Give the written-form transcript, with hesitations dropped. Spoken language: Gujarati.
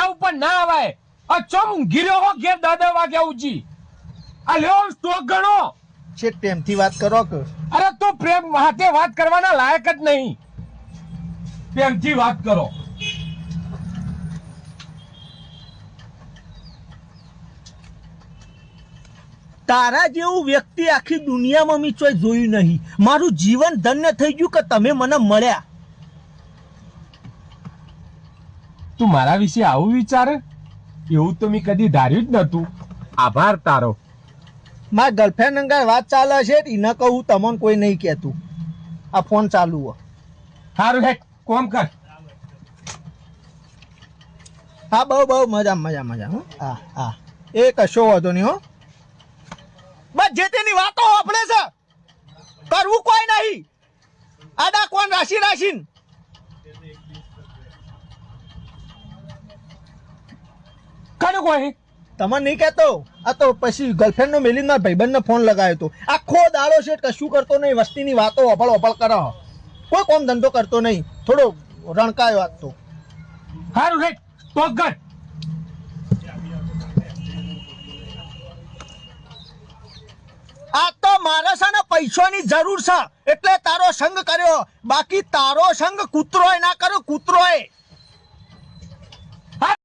દાદા ઉપર ના આવાય. અચ્છો ઊંઘી રહ્યો હો ઘેર 10 વાગ્યા ઉજી. આ લ્યો સ્ટોક ગણો. છે પ્રેમથી વાત કરો કે? અરે તો પ્રેમ હાથે વાત કરવાના લાયક જ નહીં. પ્રેમથી વાત કરો. તારા જેવું વ્યક્તિ આખી દુનિયામાં મેં ચોય જોયું નહીં. મારું જીવન ધન્ય થઈ ગયું કે તમે મને મળ્યા. તું મારા વિશે આવું વિચારે? એવું તો મેં કદી ધાર્યું જ નતું. આભાર તારો. મારા ગર્લફ્રેન્ડ અંગાર વાત ચાલે છે એને કહું તમને કોઈ નહીં કહેતું. આ ફોન ચાલુ હો. સારું હે કોમ કર. હા બહુ મજા હો. હા એ કશો વાંધો નહીં હો. બસ જે તેની વાતો આપણે છે કરવું કોઈ નહીં. આડા કોણ રાશિન કરું કોઈ તમને નહીં કહેતો. આ તો પછી ગર્લફ્રેન્ડ નો મેલીન મારા ભાઈબંધને ફોન લગાવ્યો હતો. આખો દાડો છે કશું કરતો નહીં. વસ્તીની વાતો ઓફળ કરો. કોઈ કોમ ધંધો કરતો નહીં. થોડો રણકાયો આજ તો. સારું હે તો કર. આ તો મારે છે ને પૈસાની જરૂર છે એટલે તારો સંગ કર્યો. બાકી તારો સંગ કૂતરોય ના કર્યો. કૂતરોય